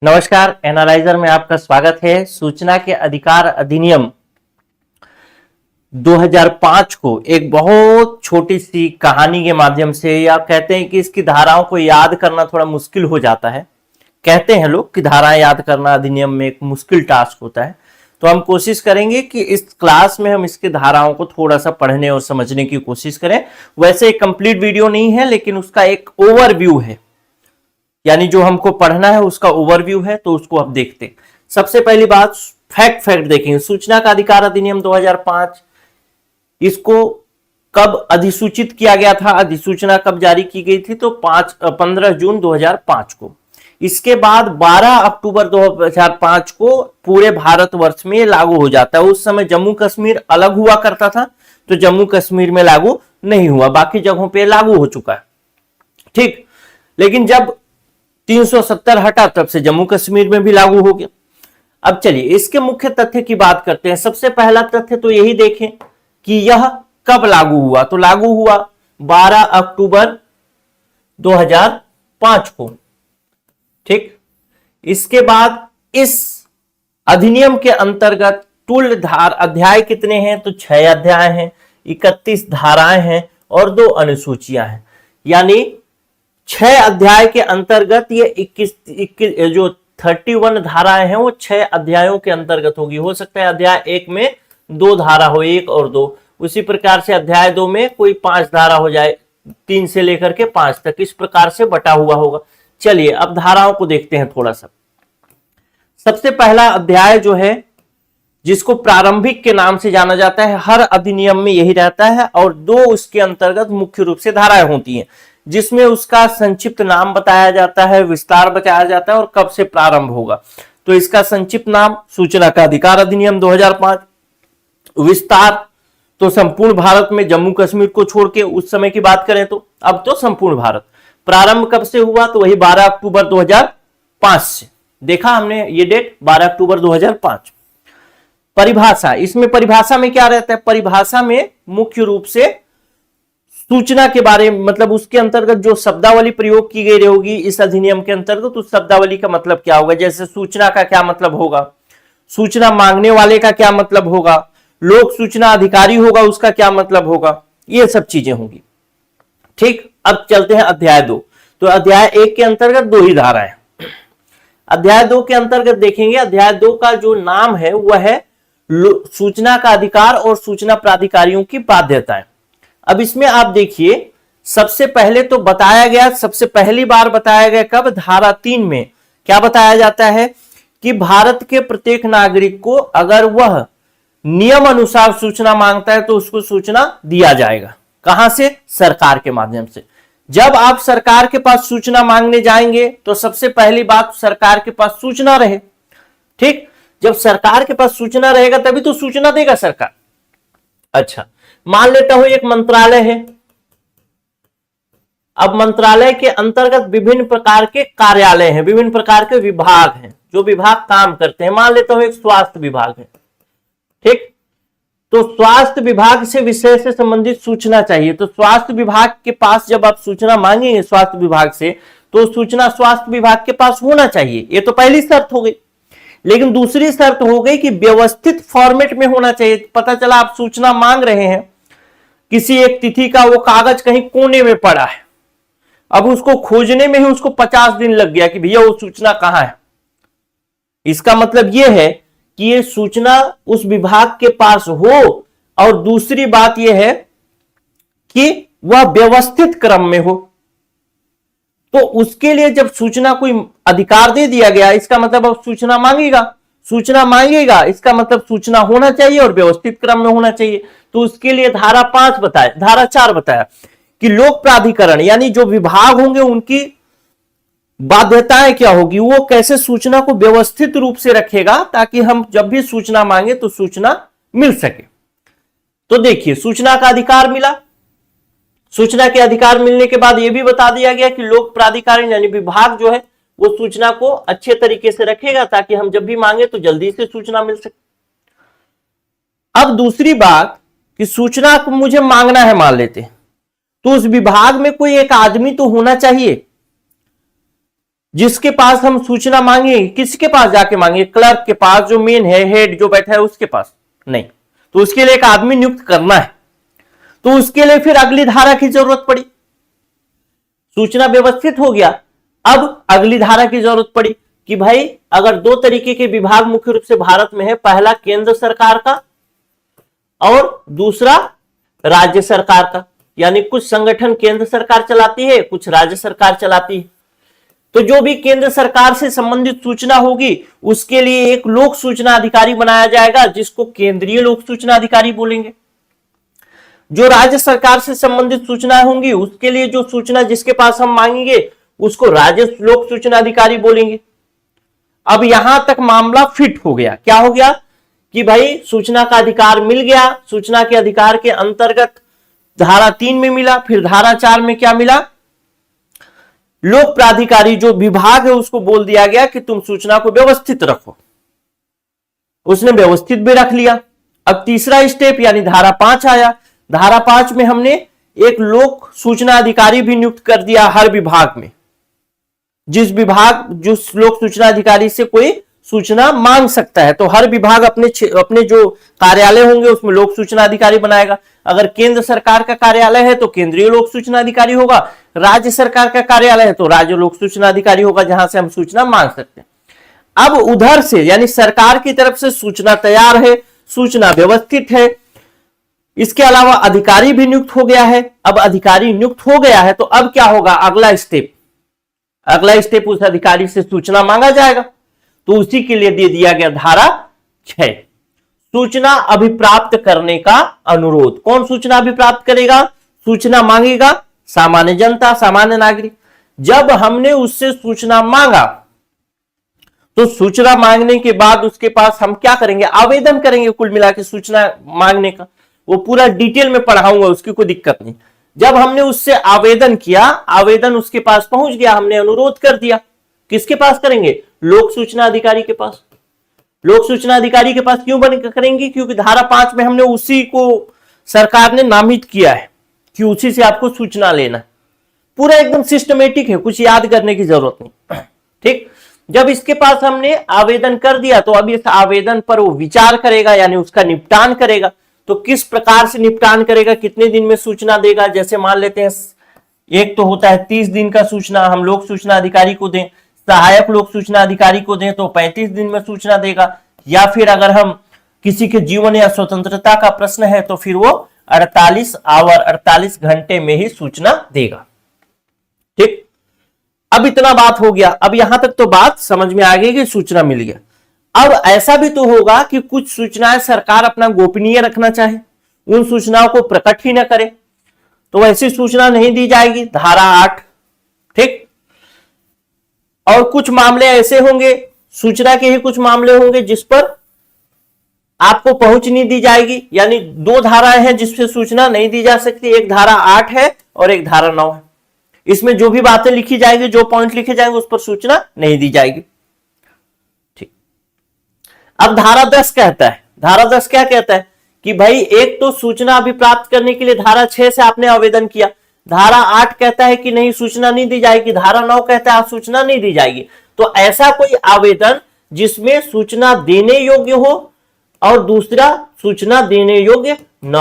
नमस्कार, एनालाइजर में आपका स्वागत है। सूचना के अधिकार अधिनियम 2005 को एक बहुत छोटी सी कहानी के माध्यम से, या कहते हैं कि इसकी धाराओं को याद करना थोड़ा मुश्किल हो जाता है। कहते हैं लोग कि धाराएं याद करना अधिनियम में एक मुश्किल टास्क होता है, तो हम कोशिश करेंगे कि इस क्लास में हम इसकी धाराओं को थोड़ा सा पढ़ने और समझने की कोशिश करें। वैसे एक कंप्लीट वीडियो नहीं है, लेकिन उसका एक ओवरव्यू है, यानी जो हमको पढ़ना है उसका ओवरव्यू है, तो उसको अब देखते हैं। सबसे पहली बात फैक्ट देखेंगे। सूचना का अधिकार अधिनियम 2005, इसको कब अधिसूचित किया गया था, अधिसूचना कब जारी की गई थी, तो 15 जून 2005 को। इसके बाद 12 अक्टूबर 2005 को पूरे भारतवर्ष में लागू हो जाता है। उस समय जम्मू कश्मीर अलग हुआ करता था, तो जम्मू कश्मीर में लागू नहीं हुआ, बाकी जगहों पे लागू हो चुका है। ठीक, लेकिन जब 370 हटा तब से जम्मू कश्मीर में भी लागू हो गया। अब चलिए इसके मुख्य तथ्य की बात करते हैं। सबसे पहला तथ्य तो यही देखें कि यह कब लागू हुआ, तो लागू हुआ 12 अक्टूबर 2005 को। ठीक, इसके बाद इस अधिनियम के अंतर्गत टूल धार अध्याय कितने हैं, तो 6 अध्याय हैं, 31 धाराएं हैं और 2 अनुसूचियां हैं। यानी 6 अध्याय के अंतर्गत ये 21 जो 31 धाराएं हैं वो 6 अध्यायों के अंतर्गत होगी। हो सकता है अध्याय 1 में 2 धारा हो, 1 और 2, उसी प्रकार से अध्याय 2 में कोई 5 धारा हो जाए, 3 से लेकर के 5 तक, इस प्रकार से बटा हुआ होगा। चलिए अब धाराओं को देखते हैं थोड़ा सा। सबसे पहला अध्याय जो है, जिसको प्रारंभिक के नाम से जाना जाता है, हर अधिनियम में यही रहता है, और 2 उसके अंतर्गत मुख्य रूप से धाराएं होती हैं, जिसमें उसका संक्षिप्त नाम बताया जाता है, विस्तार बताया जाता है और कब से प्रारंभ होगा। तो इसका संक्षिप्त नाम सूचना का अधिकार अधिनियम 2005, विस्तार तो संपूर्ण भारत में, जम्मू कश्मीर को छोड़ के उस समय की बात करें तो, अब तो संपूर्ण भारत। प्रारंभ कब से हुआ, तो वही 12 अक्टूबर 2005 से। देखा हमने ये डेट 12 अक्टूबर 2005। परिभाषा, इसमें परिभाषा में क्या रहता है, परिभाषा में मुख्य रूप से सूचना के बारे में, मतलब उसके अंतर्गत जो शब्दावली प्रयोग की गई होगी इस अधिनियम के अंतर्गत, उस शब्दावली का मतलब क्या होगा। जैसे सूचना का क्या मतलब होगा, सूचना मांगने वाले का क्या मतलब होगा, लोक सूचना अधिकारी होगा उसका क्या मतलब होगा, ये सब चीजें होंगी। ठीक, अब चलते हैं अध्याय 2। तो अध्याय 1 के अंतर्गत 2 ही धाराएं। अध्याय 2 के अंतर्गत देखेंगे, अध्याय 2 का जो नाम है वह है सूचना का अधिकार और सूचना प्राधिकारियों की बाध्यताएं। अब इसमें आप देखिए, सबसे पहले तो बताया गया, सबसे पहली बार बताया गया कब, धारा 3 में क्या बताया जाता है कि भारत के प्रत्येक नागरिक को अगर वह नियम अनुसार सूचना मांगता है तो उसको सूचना दिया जाएगा। कहां से, सरकार के माध्यम से। जब आप सरकार के पास सूचना मांगने जाएंगे तो सबसे पहली बात सरकार के पास सूचना रहे। ठीक, जब सरकार के पास सूचना रहेगा तभी तो सूचना देगा सरकार। अच्छा, मान लेता हूं एक मंत्रालय है। अब मंत्रालय के अंतर्गत विभिन्न प्रकार के कार्यालय हैं, विभिन्न प्रकार के विभाग हैं, जो विभाग काम करते हैं। मान लेता हूं एक स्वास्थ्य विभाग है। ठीक, तो स्वास्थ्य विभाग से विषय से संबंधित सूचना चाहिए, तो स्वास्थ्य विभाग के पास जब आप सूचना मांगेंगे स्वास्थ्य विभाग से, तो सूचना स्वास्थ्य विभाग के पास होना चाहिए। ये तो पहली शर्त हो गई। लेकिन दूसरी शर्त हो गई कि व्यवस्थित फॉर्मेट में होना चाहिए। पता चला आप सूचना मांग रहे हैं, किसी एक तिथि का वो कागज कहीं कोने में पड़ा है, अब उसको खोजने में ही उसको 50 दिन लग गया कि भैया वो सूचना कहां है। इसका मतलब यह है कि ये सूचना उस विभाग के पास हो, और दूसरी बात यह है कि वह व्यवस्थित क्रम में हो। तो उसके लिए जब सूचना कोई अधिकार दे दिया गया, इसका मतलब अब सूचना मांगेगा, सूचना मांगेगा, इसका मतलब सूचना होना चाहिए और व्यवस्थित क्रम में होना चाहिए। तो उसके लिए धारा 5 बताया, धारा 4 बताया कि लोक प्राधिकरण, यानी जो विभाग होंगे उनकी बाध्यताएं क्या होगी, वो कैसे सूचना को व्यवस्थित रूप से रखेगा ताकि हम जब भी सूचना मांगे तो सूचना मिल सके। तो देखिए, सूचना का अधिकार मिला। सूचना के अधिकार मिलने के बाद यह भी बता दिया गया कि लोक प्राधिकरण यानी विभाग जो है वो सूचना को अच्छे तरीके से रखेगा ताकि हम जब भी मांगे तो जल्दी से सूचना मिल सके। अब दूसरी बात कि सूचना को मुझे मांगना है, मान लेते हैं, तो उस विभाग में कोई एक आदमी तो होना चाहिए। जिसके पास हम सूचना मांगे, किसके पास जाके मांगे? क्लर्क के पास, जो मेन है, हेड जो बैठा है उसके पास नहीं। तो उसके लिए एक आदमी नियुक्त करना है। तो उसके लिए फिर अगली धारा की जरूरत पड़ी। सूचना व्यवस्थित हो गया, अब अगली धारा की जरूरत पड़ी कि भाई अगर दो तरीके के विभाग मुख्य रूप से भारत में है, पहला केंद्र सरकार का और दूसरा राज्य सरकार का, यानी कुछ संगठन केंद्र सरकार चलाती है, कुछ राज्य सरकार चलाती है। तो जो भी केंद्र सरकार से संबंधित सूचना होगी उसके लिए एक लोक सूचना अधिकारी बनाया जाएगा, जिसको केंद्रीय लोक सूचना अधिकारी बोलेंगे। जो राज्य सरकार से संबंधित सूचनाएं होंगी उसके लिए जो सूचना जिसके पास हम मांगेंगे उसको राज्य लोक सूचना अधिकारी बोलेंगे। अब यहां तक मामला फिट हो गया। क्या हो गया कि भाई सूचना का अधिकार मिल गया। सूचना के अधिकार के अंतर्गत धारा 3 में मिला, फिर धारा 4 में क्या मिला? लोक प्राधिकारी जो विभाग है उसको बोल दिया गया कि तुम सूचना को व्यवस्थित रखो। उसने व्यवस्थित भी रख लिया। अब तीसरा स्टेप यानी धारा 5 आया। धारा 5 में हमने एक लोक सूचना अधिकारी भी नियुक्त कर दिया हर विभाग में। जिस लोक सूचना अधिकारी से कोई सूचना मांग सकता है, तो हर विभाग अपने जो कार्यालय होंगे उसमें लोक सूचना अधिकारी बनाएगा। अगर केंद्र सरकार का कार्यालय है तो केंद्रीय लोक सूचना अधिकारी होगा, राज्य सरकार का कार्यालय है तो राज्य लोक सूचना अधिकारी होगा, जहां से हम सूचना मांग सकते हैं। अब उधर से यानी सरकार की तरफ से सूचना तैयार है, सूचना व्यवस्थित है, इसके अलावा अधिकारी भी नियुक्त हो गया है। अब अधिकारी नियुक्त हो गया है तो अब क्या होगा? अगला स्टेप उस अधिकारी से सूचना मांगा जाएगा। तो उसी के लिए दे दिया गया धारा 6, सूचना अभिप्राप्त करने का अनुरोध। कौन सूचना अभिप्राप्त करेगा? सूचना मांगेगा सामान्य जनता, सामान्य नागरिक। जब हमने उससे सूचना मांगा तो सूचना मांगने के बाद उसके पास हम क्या करेंगे? आवेदन करेंगे। कुल मिला के सूचना मांगने का वो पूरा डिटेल में पढ़ाऊंगा, उसकी कोई दिक्कत नहीं। जब हमने उससे आवेदन किया, आवेदन उसके पास पहुंच गया, हमने अनुरोध कर दिया, किसके पास करेंगे? लोक सूचना अधिकारी के पास। लोक सूचना अधिकारी के पास क्यों करेंगे? क्योंकि धारा 5 में हमने उसी को सरकार ने नामित किया है कि उसी से आपको सूचना लेना है। पूरा एकदम सिस्टमेटिक है, कुछ याद करने की जरूरत नहीं। ठीक, जब इसके पास हमने आवेदन कर दिया तो अब इस आवेदन पर वो विचार करेगा, यानी उसका निपटान करेगा। तो किस प्रकार से निपटान करेगा, कितने दिन में सूचना देगा? जैसे मान लेते हैं एक तो होता है 30 दिन का सूचना हम लोक सूचना अधिकारी को दें, सहायक लोक सूचना अधिकारी को दें तो 35 दिन में सूचना देगा, या फिर अगर हम किसी के जीवन या स्वतंत्रता का प्रश्न है तो फिर वो 48 घंटे में ही सूचना देगा। ठीक, अब इतना बात हो गया। अब यहां तक तो बात समझ में आ गई कि सूचना मिल गया। अब ऐसा भी तो होगा कि कुछ सूचनाएं सरकार अपना गोपनीय रखना चाहे, उन सूचनाओं को प्रकट ही ना करे, तो ऐसी सूचना नहीं दी जाएगी, धारा 8। ठीक, और कुछ मामले ऐसे होंगे, सूचना के ही कुछ मामले होंगे जिस पर आपको पहुंच नहीं दी जाएगी, यानी 2 धाराएं हैं जिससे सूचना नहीं दी जा सकती। एक धारा 8 है और एक धारा 9 है। इसमें जो भी बातें लिखी जाएगी, जो पॉइंट लिखे जाएंगे उस पर सूचना नहीं दी जाएगी। ठीक, अब धारा 10 कहता है, धारा 10 क्या कहता है कि भाई एक तो सूचना अभी प्राप्त करने के लिए धारा 6 से आपने आवेदन किया, धारा 8 कहता है कि नहीं सूचना नहीं दी जाएगी, धारा 9 कहता है सूचना नहीं दी जाएगी। तो ऐसा कोई आवेदन जिसमें सूचना देने योग्य हो और दूसरा सूचना देने योग्य ना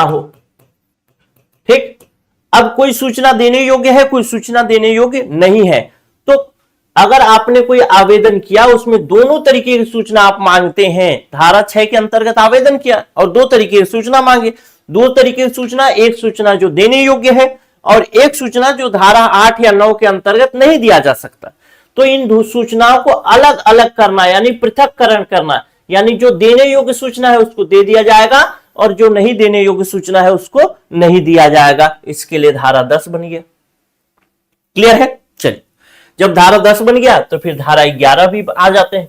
हो, ठीक। अब कोई सूचना देने योग्य है, कोई सूचना देने योग्य नहीं है। तो अगर आपने कोई आवेदन किया उसमें दोनों तरीके की सूचना आप मांगते हैं, धारा 6 के अंतर्गत आवेदन किया और 2 तरीके की सूचना मांगे। 2 तरीके की सूचना, एक सूचना जो देने योग्य है और एक सूचना जो धारा 8 या 9 के अंतर्गत नहीं दिया जा सकता। तो इन सूचनाओं को अलग अलग करना यानी पृथक्करण करना, यानी जो देने योग्य सूचना है उसको दे दिया जाएगा और जो नहीं देने योग्य सूचना है उसको नहीं दिया जाएगा। इसके लिए धारा 10 बन गया। क्लियर है? चलिए, जब धारा 10 बन गया तो फिर धारा 11 भी आ जाते हैं।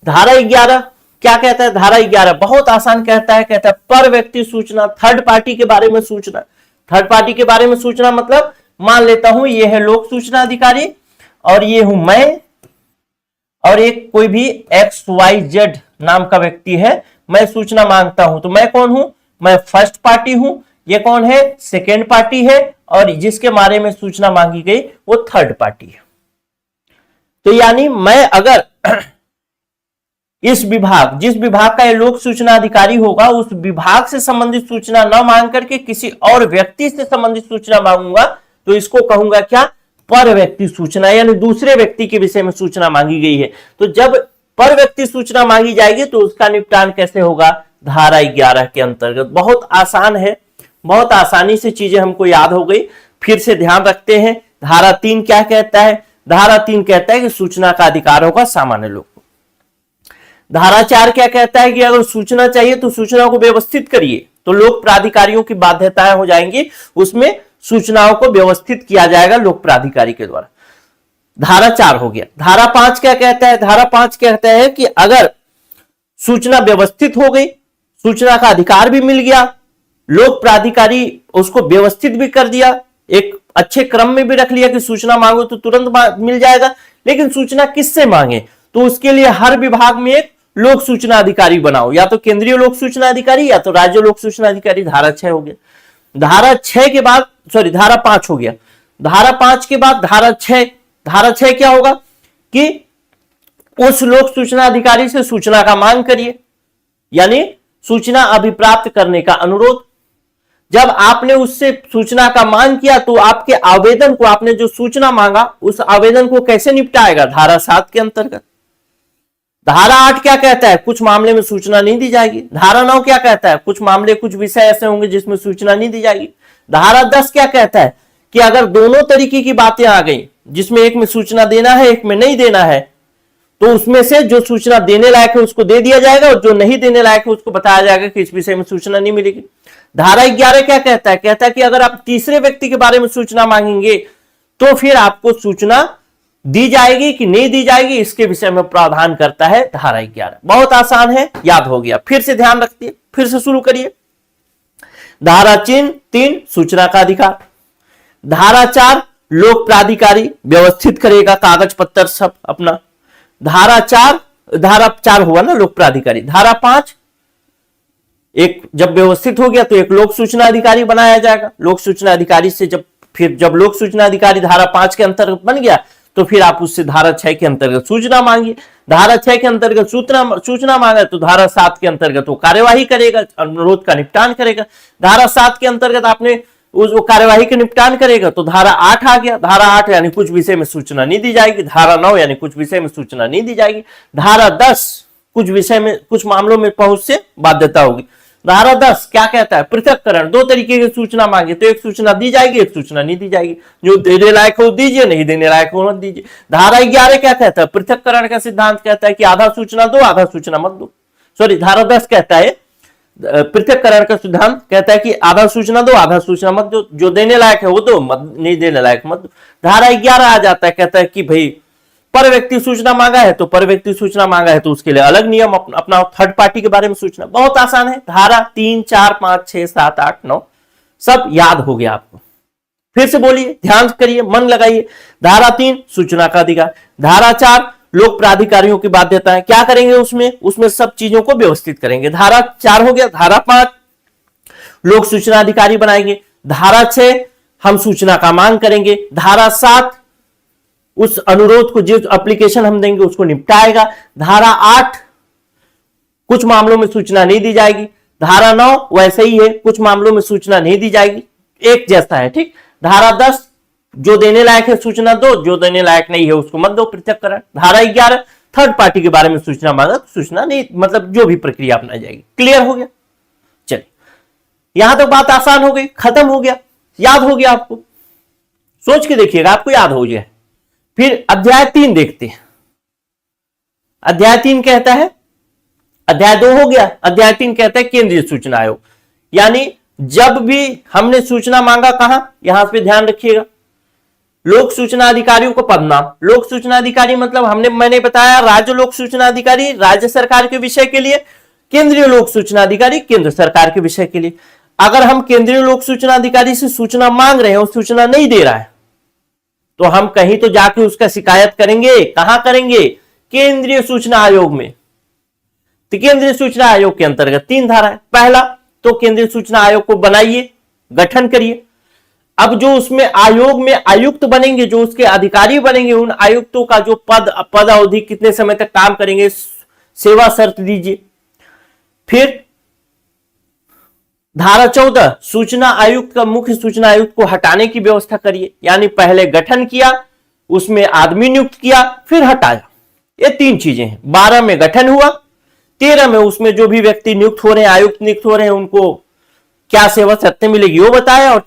धारा 11 क्या कहता है? धारा 11 बहुत आसान कहता है पर व्यक्ति सूचना, थर्ड पार्टी के बारे में सूचना। थर्ड पार्टी के बारे में सूचना मतलब मान लेता हूं ये है लोक सूचना अधिकारी और ये हूं मैं और एक कोई भी XYZ नाम का व्यक्ति है, मैं सूचना मांगता हूं। तो मैं कौन हूं? मैं फर्स्ट पार्टी हूं। ये कौन है? सेकेंड पार्टी है और जिसके बारे में सूचना मांगी गई वो थर्ड पार्टी है। तो यानी मैं अगर इस विभाग, जिस विभाग का ये लोक सूचना अधिकारी होगा, उस विभाग से संबंधित सूचना न मांग करके किसी और व्यक्ति से संबंधित सूचना मांगूंगा तो इसको कहूंगा क्या, पर व्यक्ति सूचना, यानी दूसरे व्यक्ति के विषय में सूचना मांगी गई है। तो जब पर व्यक्ति सूचना मांगी जाएगी तो उसका निपटान कैसे होगा, धारा 11 के अंतर्गत। बहुत आसान है, बहुत आसानी से चीजें हमको याद हो गई। फिर से ध्यान रखते हैं, धारा 3 क्या कहता है, धारा 3 कहता है कि सूचना का अधिकार होगा सामान्य लोग को। धारा 4 क्या कहता है कि अगर सूचना चाहिए तो सूचना को व्यवस्थित करिए, तो लोक प्राधिकारियों की बाध्यताएं हो जाएंगी, उसमें सूचनाओं को व्यवस्थित किया जाएगा लोक प्राधिकारी के द्वारा। धारा 4 हो गया। धारा 5 क्या कहता है, धारा 5 कहता है कि अगर सूचना व्यवस्थित हो गई, सूचना का अधिकार भी मिल गया, लोक प्राधिकारी उसको व्यवस्थित भी कर दिया, एक अच्छे क्रम में भी रख लिया कि सूचना मांगो तो तुरंत मिल जाएगा, लेकिन सूचना किससे मांगे, तो उसके लिए हर विभाग में एक लोक सूचना अधिकारी बनाओ, या तो केंद्रीय लोक सूचना अधिकारी या तो राज्य लोक सूचना अधिकारी। धारा 6 हो गया। धारा 6 के बाद धारा 5 हो गया। धारा 5 के बाद धारा 6, धारा 6 क्या होगा कि उस लोक सूचना अधिकारी से सूचना का मांग करिए, यानी सूचना अभिप्राप्त करने का अनुरोध। जब आपने उससे सूचना का मांग किया तो आपके आवेदन को, आपने जो सूचना मांगा उस आवेदन को कैसे निपटाएगा, धारा 7 के अंतर्गत। धारा 8 क्या कहता है, कुछ मामले में सूचना नहीं दी जाएगी। धारा 9 क्या कहता है, कुछ मामले, कुछ विषय ऐसे होंगे जिसमें सूचना नहीं दी जाएगी। धारा 10 क्या कहता है कि अगर दोनों तरीके की बातें आ गई, जिसमें एक में सूचना देना है एक में नहीं देना है, तो उसमें से जो सूचना देने लायक है उसको दे दिया जाएगा और जो नहीं देने लायक है उसको बताया जाएगा कि इस विषय में सूचना नहीं मिलेगी। धारा 11 क्या कहता है, कहता है कि अगर आप तीसरे व्यक्ति के बारे में सूचना मांगेंगे तो फिर आपको सूचना दी जाएगी कि नहीं दी जाएगी, इसके विषय में प्रावधान करता है धारा 11। बहुत आसान है, याद हो गया। फिर से ध्यान रखिए, फिर से शुरू करिए। धारा 3 सूचना का अधिकार। धारा 4 लोक प्राधिकारी व्यवस्थित करेगा कागज पत्तर सब अपना। धारा 4 हुआ ना लोक प्राधिकारी। धारा 5 एक जब व्यवस्थित हो गया तो एक लोक सूचना अधिकारी बनाया जाएगा। लोक सूचना अधिकारी से जब लोक सूचना अधिकारी धारा 5 के अंतर्गत बन गया तो फिर आप उससे धारा 6 के अंतर्गत सूचना मांगिए। धारा 6 के अंतर्गत सूचना मांगा तो धारा 7 के अंतर्गत वो कार्यवाही करेगा, अनुरोध का निपटान करेगा। धारा 7 के अंतर्गत आपने उस कार्यवाही के निपटान करेगा तो धारा 8 आ गया। धारा 8 यानी कुछ विषय में सूचना नहीं दी जाएगी। धारा 9 यानी कुछ विषय में सूचना नहीं दी जाएगी। धारा 10 कुछ विषय में, कुछ मामलों में पहुंच से बाध्यता होगी। धारा 10 क्या कहता है, पृथक्करण। दो तरीके की सूचना मांगे तो एक सूचना दी जाएगी, एक सूचना नहीं दी जाएगी। जो देने लायक हो दीजिए, नहीं देने लायक हो मत दीजिए। धारा 11 क्या कहता है, पृथक्करण का सिद्धांत कहता है कि आधा सूचना दो, आधा सूचना मत दो। धारा 10 कहता है, पृथक्करण का सिद्धांत कहता है कि आधा सूचना दो, आधा सूचना मत दो। जो देने लायक है वो दो, नहीं देने लायक मत दो। धारा 11 आ जाता है, कहता है कि भाई पर व्यक्ति सूचना मांगा है तो पर व्यक्ति सूचना मांगा है तो उसके लिए अलग नियम अपना थर्ड पार्टी के बारे में सूचना। बहुत आसान है। धारा 3, 4, 5, 6, 7, 8, 9 सब याद हो गया आपको। फिर से बोलिए, ध्यान करिए, मन लगाइए। धारा 3 सूचना का अधिकार। धारा 4 लोक प्राधिकारियों की बाध्यताएं। क्या करेंगे उसमें सब चीजों को व्यवस्थित करेंगे। धारा 4 हो गया। धारा 5 लोक सूचना अधिकारी बनाएंगे। धारा 6 हम सूचना का मांग करेंगे। धारा 7 उस अनुरोध को, जो एप्लीकेशन हम देंगे उसको निपटाएगा। धारा 8 कुछ मामलों में सूचना नहीं दी जाएगी। धारा 9 वैसे ही है, कुछ मामलों में सूचना नहीं दी जाएगी, एक जैसा है, ठीक। धारा 10 जो देने लायक है सूचना दो, जो देने लायक नहीं है उसको मत दो, पृथक्करण। धारा 11 थर्ड पार्टी के बारे में सूचना मांगा तो सूचना नहीं, मतलब जो भी प्रक्रिया अपनाई जाएगी। क्लियर हो गया? चलिए, यहां तक बात आसान हो गई, खत्म हो गया, याद हो गया आपको। सोच के देखिएगा, आपको याद हो जाए। फिर अध्याय 3 देखते हैं। अध्याय 3 कहता है, अध्याय 2 हो गया, अध्याय 3 कहता है केंद्रीय सूचना आयोग। यानी जब भी हमने सूचना मांगा, कहां, यहां पे ध्यान रखिएगा, लोक सूचना अधिकारियों को पदनाम। लोक सूचना अधिकारी मतलब मैंने बताया राज्य लोक सूचना अधिकारी राज्य सरकार के विषय के लिए, केंद्रीय लोक सूचना अधिकारी केंद्र सरकार के विषय के लिए। अगर हम केंद्रीय लोक सूचना अधिकारी से सूचना मांग रहे हैं और सूचना नहीं दे रहा है तो हम कहीं तो जाके उसका शिकायत करेंगे। कहां करेंगे? केंद्रीय सूचना आयोग में। तो केंद्रीय सूचना आयोग के अंतर्गत 3 धारा है। पहला तो केंद्रीय सूचना आयोग को बनाइए, गठन करिए। अब जो उसमें आयोग में आयुक्त बनेंगे, जो उसके अधिकारी बनेंगे, उन आयुक्तों का जो पद अवधि कितने समय तक काम करेंगे, सेवा शर्त दीजिए। फिर धारा 14 सूचना आयुक्त का मुख्य सूचना आयुक्त को हटाने की व्यवस्था करिए, यानी पहले गठन किया, उसमें आदमी नियुक्त किया, फिर हटाया। ये तीन चीजें हैं। 12 में गठन हुआ, 13 में उसमें जो भी व्यक्ति नियुक्त हो रहे हैं, आयुक्त नियुक्त हो रहे हैं, उनको क्या सेवा शर्तें मिलेगी वो बताया, और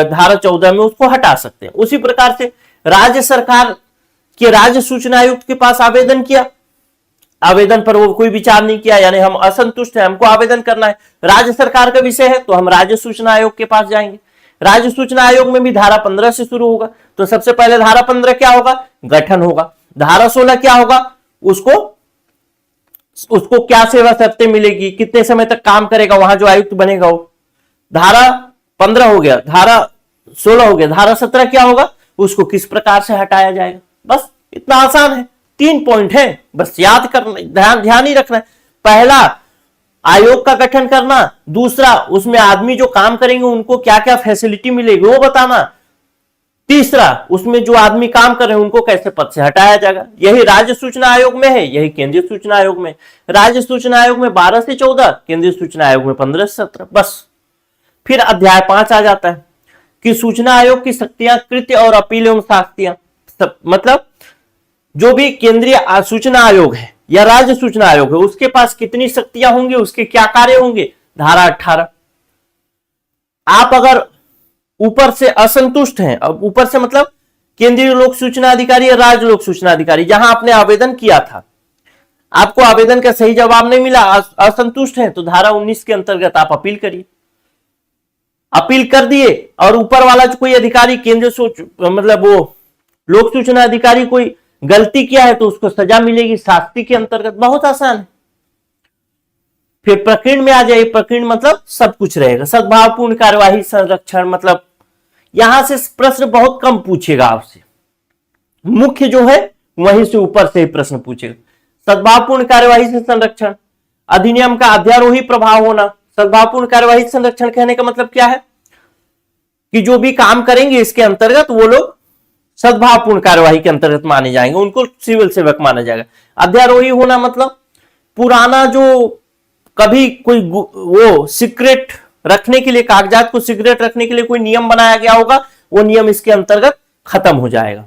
धारा 14 में उसको हटा सकते हैं। उसी प्रकार से राज्य सरकार के राज्य सूचना आयुक्त के पास आवेदन किया, आवेदन पर वो कोई विचार नहीं किया, यानी हम असंतुष्ट हैं, हमको आवेदन करना है, राज्य सरकार का विषय है, तो हम राज्य सूचना आयोग के पास जाएंगे। राज्य सूचना आयोग में भी धारा 15 से शुरू होगा, तो सबसे पहले धारा 15 क्या होगा, गठन होगा। धारा 16 क्या होगा, उसको क्या सेवा शर्तें मिलेगी, कितने समय तक काम करेगा वहां जो आयुक्त बनेगा वो। धारा 15 हो गया, धारा 16 हो गया, धारा 17 क्या होगा, उसको किस प्रकार से हटाया जाएगा। बस इतना आसान है, 3 पॉइंट है, बस याद करना, ध्यान ही रखना है। पहला आयोग का गठन करना, दूसरा उसमें आदमी जो काम करेंगे उनको क्या क्या फैसिलिटी मिलेगी वो बताना, तीसरा उसमें जो आदमी काम कर रहे हैं उनको कैसे पद से हटाया जाएगा। यही राज्य सूचना आयोग में है, यही केंद्रीय सूचना आयोग में। राज्य सूचना आयोग में 12 से 14, केंद्रीय सूचना आयोग में 15 से 17, बस। फिर अध्याय 5 आ जाता है कि सूचना आयोग की शक्तियां, कृत्य और अपील एवं शास्तियां, मतलब जो भी केंद्रीय सूचना आयोग है या राज्य सूचना आयोग है उसके पास कितनी शक्तियां होंगी, उसके क्या कार्य होंगे, धारा 18। आप अगर ऊपर से असंतुष्ट हैं, अब ऊपर से मतलब केंद्रीय लोक सूचना अधिकारी या राज्य लोक सूचना अधिकारी, जहां आपने आवेदन किया था, आपको आवेदन का सही जवाब नहीं मिला, असंतुष्ट हैं, तो धारा 19 के अंतर्गत आप अपील करिए। अपील कर दिए और ऊपर वाला जो कोई अधिकारी केंद्रीय मतलब वो लोक सूचना अधिकारी कोई गलती किया है तो उसको सजा मिलेगी शास्ति के अंतर्गत। बहुत आसान है। फिर प्रकीर्ण में आ जाए, प्रकीर्ण मतलब सब कुछ रहेगा, सद्भावपूर्ण कार्यवाही संरक्षण, मतलब यहां से प्रश्न बहुत कम पूछेगा आपसे, मुख्य जो है वहीं से ऊपर से ही प्रश्न पूछेगा। सद्भावपूर्ण कार्यवाही से संरक्षण, अधिनियम का अध्यारोही प्रभाव होना। सद्भावपूर्ण कार्यवाही संरक्षण कहने का मतलब क्या है कि जो भी काम करेंगे इसके अंतर्गत वो लोग सद्भावपूर्ण कार्यवाही के अंतर्गत माने जाएंगे, उनको सिविल सेवक माना जाएगा। अध्यारोही होना मतलब पुराना जो कभी कोई वो सीक्रेट रखने के लिए, कागजात को सीक्रेट रखने के लिए कोई नियम बनाया गया होगा, वो नियम इसके अंतर्गत खत्म हो जाएगा।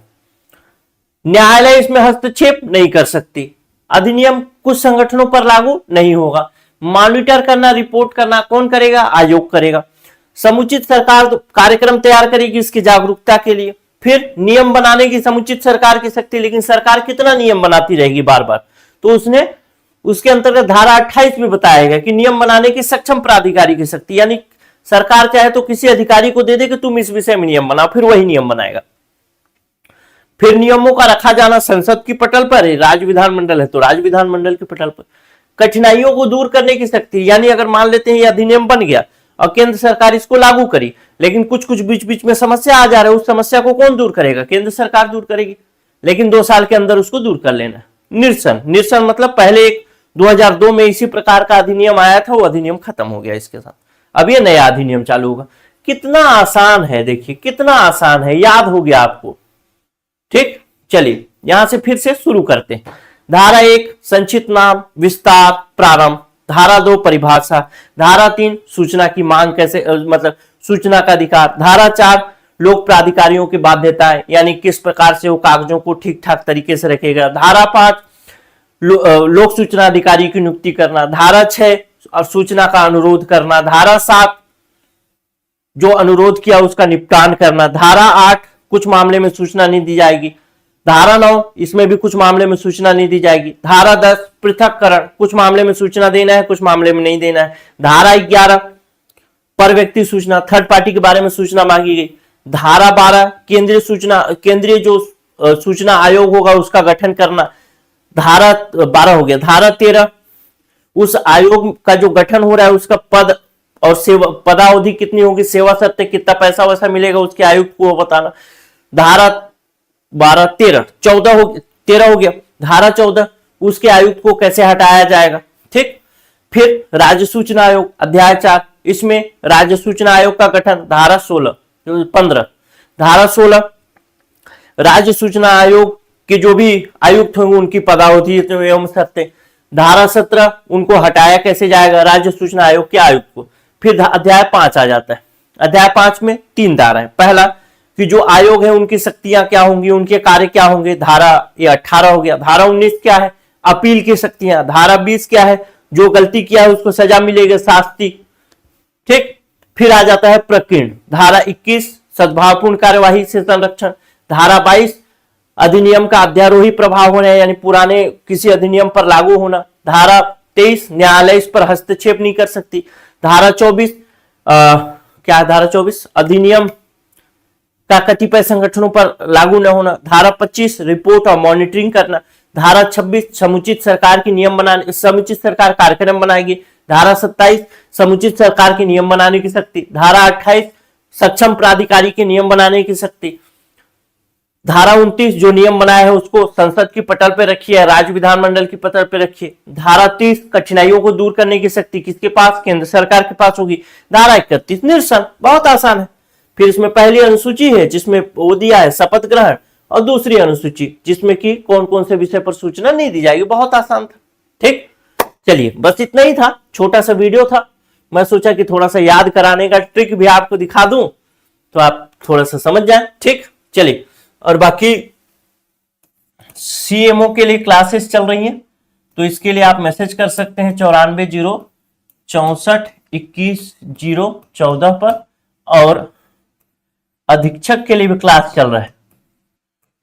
न्यायालय इसमें हस्तक्षेप नहीं कर सकती। अधिनियम कुछ संगठनों पर लागू नहीं होगा। मॉनिटर करना, रिपोर्ट करना कौन करेगा, आयोग करेगा। समुचित सरकार कार्यक्रम तैयार करेगी इसकी जागरूकता के लिए। फिर नियम बनाने की समुचित सरकार की शक्ति, लेकिन सरकार कितना नियम बनाती रहेगी बार बार, तो उसके अंतर्गत धारा 28 में बताया गया कि नियम बनाने की सक्षम प्राधिकारी की शक्ति, यानी सरकार चाहे तो किसी अधिकारी को दे दे कि तुम इस विषय में नियम बनाओ, फिर वही नियम बनाएगा। फिर नियमों का रखा जाना संसद की पटल पर, राज्य विधानमंडल है तो राज्य विधानमंडल की पटल पर। कठिनाइयों को दूर करने की शक्ति, यानी अगर मान लेते हैं ये अधिनियम बन गया और केंद्र सरकार इसको लागू करी, लेकिन कुछ कुछ बीच बीच में समस्या आ जा रहा है, उस समस्या को कौन दूर करेगा, केंद्र सरकार दूर करेगी, लेकिन 2 साल के अंदर उसको दूर कर लेना। निरसन मतलब पहले एक 2002 में इसी प्रकार का अधिनियम आया था, वो अधिनियम खत्म हो गया इसके साथ, अब ये नया अधिनियम चालू होगा। कितना आसान है, देखिए कितना आसान है, याद हो गया आपको। ठीक, चलिए यहां से फिर से शुरू करते हैं। धारा 1 संक्षिप्त नाम, विस्तार, प्रारंभ। धारा 2 परिभाषा। धारा 3 सूचना की मांग कैसे, मतलब सूचना का अधिकार। धारा 4 लोक प्राधिकारियों की बाध्यताएं, यानी किस प्रकार से वो कागजों को ठीक ठाक तरीके से रखेगा। धारा 5 लोक सूचना अधिकारी की नियुक्ति करना। धारा 6 और सूचना का अनुरोध करना। धारा 7 जो अनुरोध किया उसका निपटान करना। धारा 8 कुछ मामले में सूचना नहीं दी जाएगी। धारा 9 इसमें भी कुछ मामले में सूचना नहीं दी जाएगी। धारा 10 पृथक्करण, कुछ मामले में सूचना देना है, कुछ मामले में नहीं देना है। धारा 11 पर व्यक्ति सूचना, थर्ड पार्टी के बारे में सूचना मांगी गई। धारा 12 केंद्रीय जो सूचना आयोग होगा उसका गठन करना। धारा 12 हो गया। धारा 13 उस आयोग का जो गठन हो रहा है उसका पद और सेवा, पदावधि कितनी होगी, सेवा शर्तें, कितना पैसा वैसा मिलेगा उसके आयुक्त को बताना। धारा 12 13 13 हो गया। धारा 14 उसके आयुक्त को कैसे हटाया जाएगा। ठीक, फिर राज्य सूचना आयोग, अध्याय 4 इसमें राज्य सूचना आयोग का गठन। धारा 16 15। धारा 16 राज्य सूचना आयोग के जो भी आयुक्त होंगे उनकी पदावधि एवं सत्य। धारा 17 उनको हटाया कैसे जाएगा, राज्य सूचना आयोग के आयुक्त को। फिर अध्याय 5 आ जाता है। अध्याय 5 में 3 धारा है। पहला कि जो आयोग है उनकी शक्तियां क्या होंगी, उनके कार्य क्या होंगे, धारा ये 18 हो गया। धारा 19 क्या है, अपील की शक्तियां। धारा 20 क्या है, जो गलती किया है उसको सजा मिलेगी, शास्ति। ठीक, फिर आ जाता है प्रकीर्ण। धारा 21 सद्भावपूर्ण कार्यवाही से संरक्षण। धारा 22 अधिनियम का अध्यारोही प्रभाव होना यानी पुराने किसी अधिनियम पर लागू होना। धारा 23 न्यायालय इस पर हस्तक्षेप नहीं कर सकती। धारा 24 क्या, धारा 24 अधिनियम का कतिपय संगठनों पर लागू न होना। धारा 25 रिपोर्ट और मॉनिटरिंग करना। धारा 26 समुचित सरकार की नियम बनाने, समुचित सरकार कार्यक्रम बनाएगी। धारा 27 समुचित सरकार के नियम बनाने की शक्ति। धारा 28 सक्षम प्राधिकारी के नियम बनाने की शक्ति। धारा 29 जो नियम बनाया है उसको संसद की पटल पे रखिए, राज्य विधानमंडल की पटल पे रखिए। धारा 30 कठिनाइयों को दूर करने की शक्ति किसके पास, केंद्र सरकार के पास होगी। धारा 31 निरसन, बहुत आसान है। फिर इसमें पहली अनुसूची है जिसमें वो दिया है शपथ ग्रहण, और दूसरी अनुसूची जिसमें कि कौन कौन से विषय पर सूचना नहीं दी जाएगी। बहुत आसान था। ठीक, चलिए बस इतना ही था, छोटा सा वीडियो था। मैं सोचा कि थोड़ा सा याद कराने का ट्रिक भी आपको दिखा दूं तो आप थोड़ा सा समझ जाए। ठीक, चलिए, और बाकी सीएमओ के लिए क्लासेस चल रही हैं तो इसके लिए आप मैसेज कर सकते हैं 9406412014 पर। और अधीक्षक के लिए भी क्लास चल रहा है,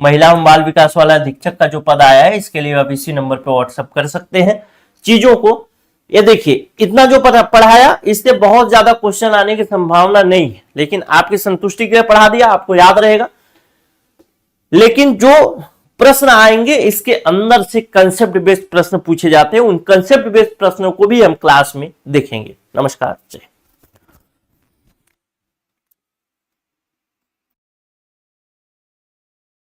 महिला एवं बाल विकास वाला अधीक्षक का जो पद आया है इसके लिए आप इसी नंबर पर व्हाट्सएप कर सकते हैं चीजों को। ये देखिए इतना जो पढ़ाया इससे बहुत ज्यादा क्वेश्चन आने की संभावना नहीं है, लेकिन आपकी संतुष्टि के लिए पढ़ा दिया, आपको याद रहेगा। लेकिन जो प्रश्न आएंगे इसके अंदर से कंसेप्ट बेस्ड प्रश्न पूछे जाते हैं, उन कंसेप्ट बेस्ड प्रश्नों को भी हम क्लास में देखेंगे। नमस्कार।